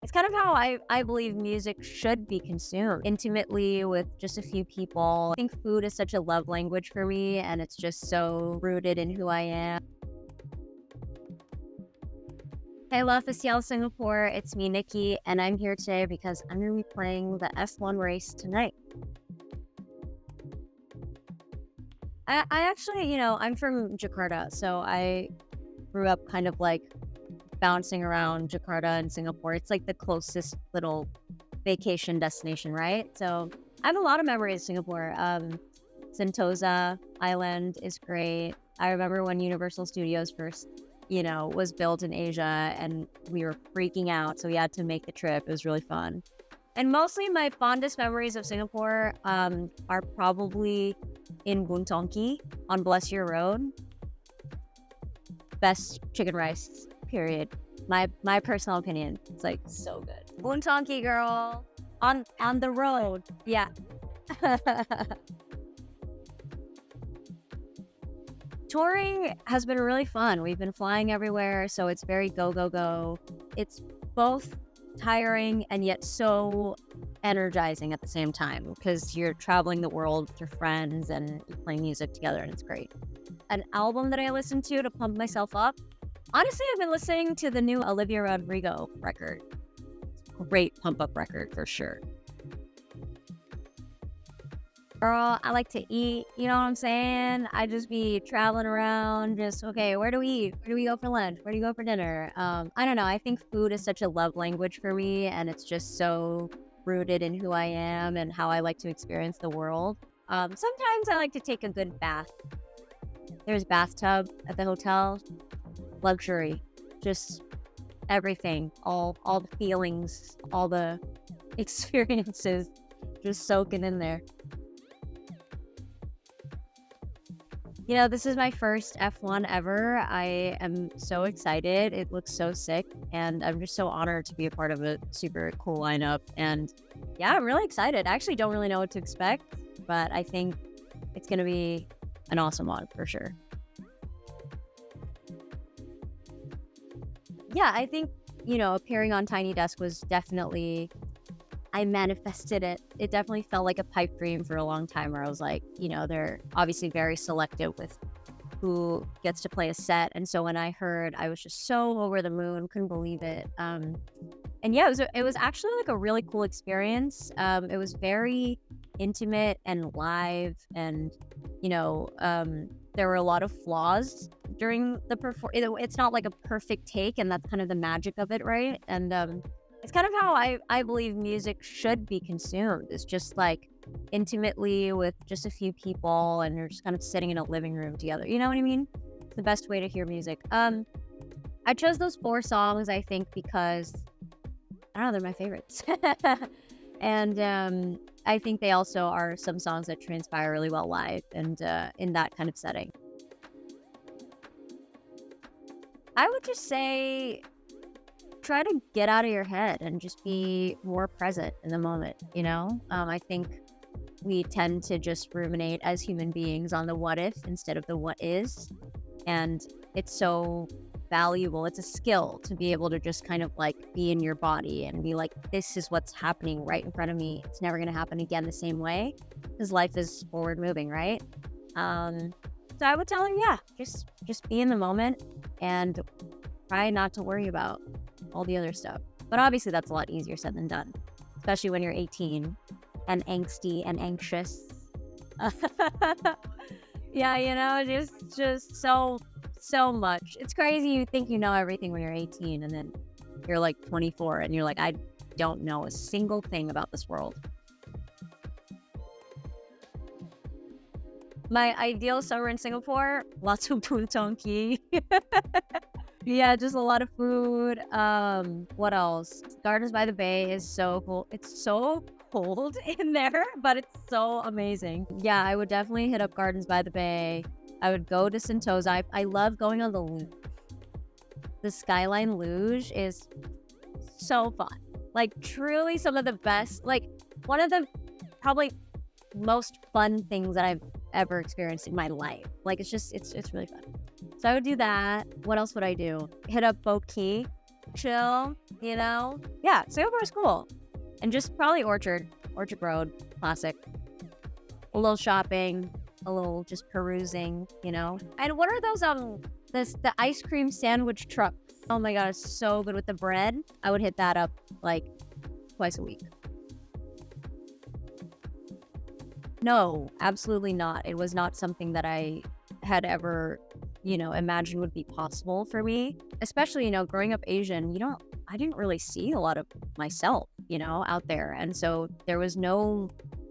It's kind of how I believe music should be consumed intimately with just a few people. I think food is such a love language for me, and it's just so rooted in who I am. Hey, love Coachella Singapore. It's me, Nikki, and I'm here today because I'm going to be playing the F1 race tonight. I actually, I'm from Jakarta, so I grew up kind of like bouncing around Jakarta and Singapore. It's like the closest little vacation destination, right? So I have a lot of memories of Singapore. Sentosa Island is great. I remember when Universal Studios first, was built in Asia and we were freaking out. So we had to make the trip. It was really fun. And mostly my fondest memories of Singapore are probably in Boon on Bless Your Road. Best chicken rice, period. My personal opinion. It's like so good. Boon girl. On the road. Yeah. Touring has been really fun. We've been flying everywhere, so it's very go, go, go. It's both tiring and yet so energizing at the same time because you're traveling the world with your friends and you're playing music together, and it's great. An album that I listen to pump myself up. Honestly, I've been listening to the new Olivia Rodrigo record. Great pump up record for sure. Girl, I like to eat, you know what I'm saying? I just be traveling around, okay, where do we eat? Where do we go for lunch? Where do you go for dinner? I don't know. I think food is such a love language for me, and it's just so rooted in who I am and how I like to experience the world. Sometimes I like to take a good bath. There's bathtub at the hotel. Luxury. Just everything. All the feelings, all the experiences just soaking in there. This is my first F1 ever. I am so excited. It looks so sick, and I'm just so honored to be a part of a super cool lineup. And yeah, I'm really excited. I actually don't really know what to expect, but I think it's going to be an awesome one for sure. Yeah, I think, appearing on Tiny Desk was definitely, I manifested it. It definitely felt like a pipe dream for a long time where I was like, they're obviously very selective with who gets to play a set. And so when I heard, I was just so over the moon, couldn't believe it. And yeah, it was actually like a really cool experience. It was very intimate and live, and, there were a lot of flaws during the it's not like a perfect take, and that's kind of the magic of it, right? And it's kind of how I believe music should be consumed. It's just like intimately with just a few people, and you're just kind of sitting in a living room together. You know what I mean? It's the best way to hear music. I chose those 4 songs, I think, because I don't know, they're my favorites. And I think they also are some songs that transpire really well live and in that kind of setting. I would just say try to get out of your head and just be more present in the moment, I think we tend to just ruminate as human beings on the what if instead of the what is. And it's so valuable. It's a skill to be able to just kind of like be in your body and be like, this is what's happening right in front of me. It's never going to happen again the same way because life is forward moving, right? So I would tell her, yeah, just be in the moment and try not to worry about all the other stuff. But obviously that's a lot easier said than done, especially when you're 18 and angsty and anxious. Yeah, just so much. It's crazy. You think you know everything when you're 18, and then you're like 24 and you're like, I don't know a single thing about this world. My ideal summer in Singapore, lots of puntonki. Yeah, just a lot of food. What else? Gardens by the Bay is so cool. It's so cold in there, but it's so amazing. Yeah, I would definitely hit up Gardens by the Bay. I would go to Sentosa. I love going on the luge. The Skyline Luge is so fun. Like, truly some of the best, like, one of the probably most fun things that I've ever experienced in my life. Like, it's really fun. So I would do that. What else would I do? Hit up Boat Key, chill, you know? Yeah, Singapore is cool. And just probably Orchard Road, classic. A little shopping, a little just perusing, you know? And what are those, the ice cream sandwich truck? Oh my God, it's so good with the bread. I would hit that up like twice a week. No, absolutely not. It was not something that I had ever, imagined would be possible for me. Especially, growing up Asian, I didn't really see a lot of myself, out there. And so there was no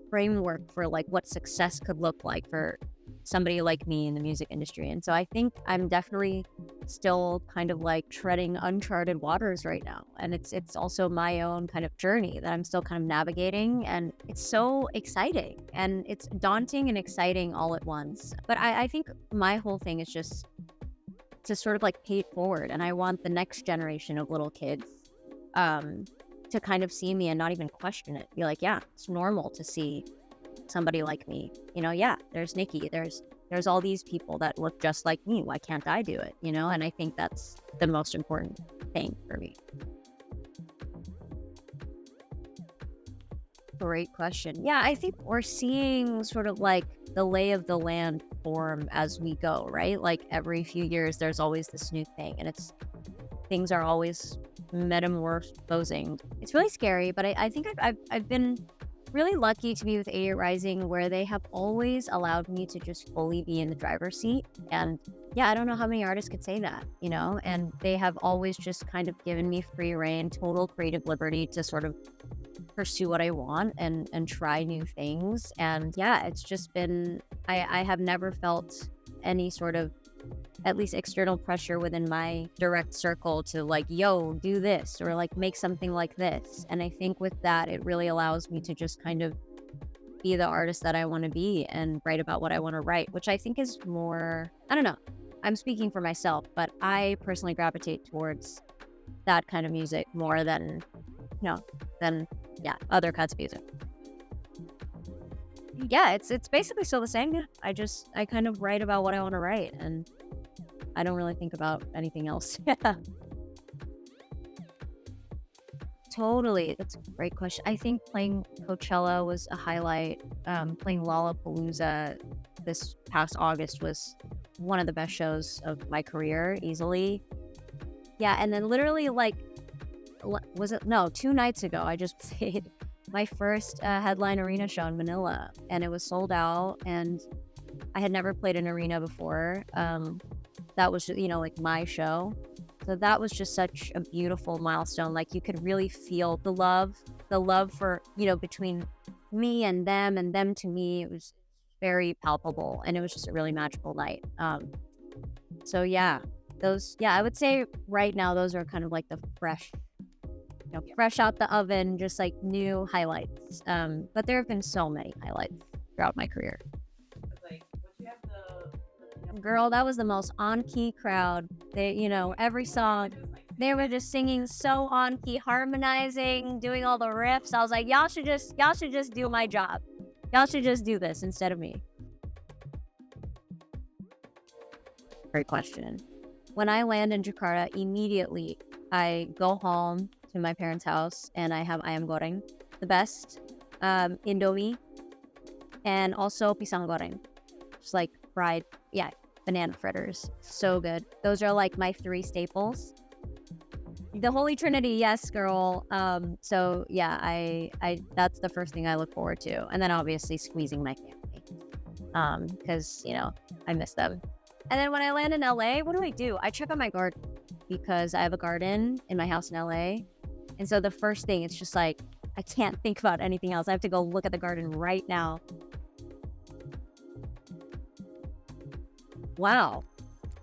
framework for like what success could look like for somebody like me in the music industry. And so I think I'm definitely still kind of like treading uncharted waters right now. And it's also my own kind of journey that I'm still kind of navigating. And it's so exciting and it's daunting and exciting all at once. But I think my whole thing is just to sort of like pay it forward. And I want the next generation of little kids to kind of see me and not even question it. Be like, yeah, it's normal to see somebody like me. Yeah, there's Nikki. There's all these people that look just like me. Why can't I do it? And I think that's the most important thing for me. Great question. Yeah, I think we're seeing sort of like the lay of the land form as we go, right? Like every few years, there's always this new thing, and things are always metamorphosing. It's really scary, but I think I've been really lucky to be with 88 Rising, where they have always allowed me to just fully be in the driver's seat. And yeah, I don't know how many artists could say that, and they have always just kind of given me free reign, total creative liberty to sort of pursue what I want and try new things. And yeah, it's just been, I have never felt any sort of, at least external pressure within my direct circle to like, yo, do this or like make something like this. And I think with that, it really allows me to just kind of be the artist that I want to be and write about what I want to write, which I think is more, I don't know, I'm speaking for myself, but I personally gravitate towards that kind of music more than other kinds of music. Yeah, it's basically still the same. Yeah. I kind of write about what I want to write, and I don't really think about anything else. Yeah. Totally. That's a great question. I think playing Coachella was a highlight. Playing Lollapalooza this past August was one of the best shows of my career, easily. Yeah, and then literally like, 2 nights ago, I just played my first headline arena show in Manila, and it was sold out, and I had never played an arena before. That was, like my show. So that was just such a beautiful milestone. Like you could really feel the love for, between me and them to me. It was very palpable, and it was just a really magical night. So yeah, I would say right now, those are kind of like the fresh out the oven, just like new highlights. But there have been so many highlights throughout my career. Girl, that was the most on-key crowd. They, every song, they were just singing so on-key, harmonizing, doing all the riffs. I was like, y'all should just do my job. Y'all should just do this instead of me. Great question. When I land in Jakarta, immediately I go home to my parents' house, and I have ayam goreng, the best, Indomie, and also pisang goreng, just like fried, banana fritters. So good. Those are like my 3 staples. The Holy Trinity, yes, girl. So yeah, I that's the first thing I look forward to, and then obviously squeezing my family, because I miss them. And then when I land in LA, what do? I check on my garden, because I have a garden in my house in LA. And so the first thing, it's just like, I can't think about anything else. I have to go look at the garden right now. Wow,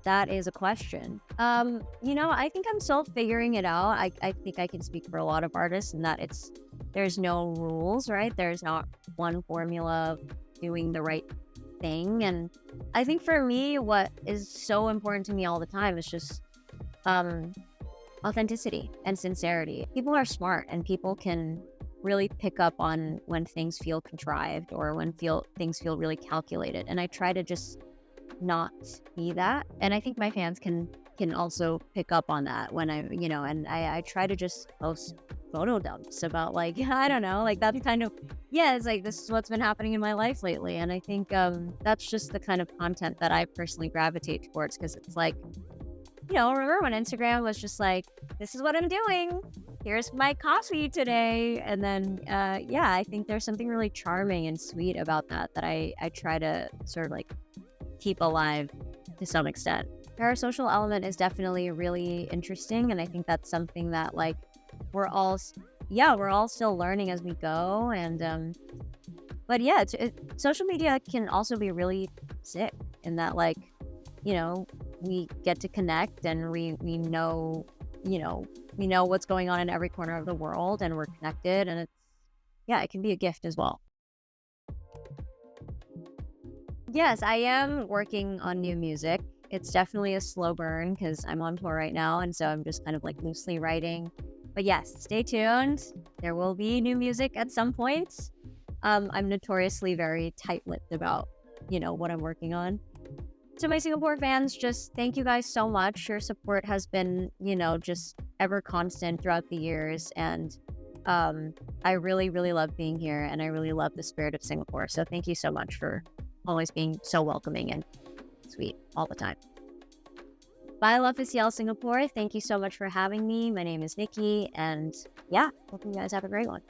that is a question. I think I'm still figuring it out. I think I can speak for a lot of artists in that there's no rules, right? There's not one formula of doing the right thing. And I think for me, what is so important to me all the time is just authenticity and sincerity. People are smart, and people can really pick up on when things feel contrived or when things feel really calculated. And I try to just not be that. And I think my fans can can also pick up on that when and I try to just post photo dumps about like, I don't know, like that's kind of, yeah, it's like, this is what's been happening in my life lately. And I think that's just the kind of content that I personally gravitate towards, because it's like, remember when Instagram was just like, this is what I'm doing, here's my coffee today. And then, yeah, I think there's something really charming and sweet about that I try to sort of like keep alive to some extent. Parasocial element is definitely really interesting. And I think that's something that like, we're all still learning as we go. And, but yeah, social media can also be really sick in that, like, we get to connect, and we know, we know what's going on in every corner of the world, and we're connected, and it can be a gift as well. Yes, I am working on new music. It's definitely a slow burn because I'm on tour right now, and so I'm just kind of like loosely writing. But yes, stay tuned. There will be new music at some point. I'm notoriously very tight-lipped about, what I'm working on. To my Singapore fans, just thank you guys so much. Your support has been, just ever constant throughout the years. And I really, really love being here, and I really love the spirit of Singapore. So thank you so much for always being so welcoming and sweet all the time. Bye, Love FCL Singapore. Thank you so much for having me. My name is Nikki, and yeah, hope you guys have a great one.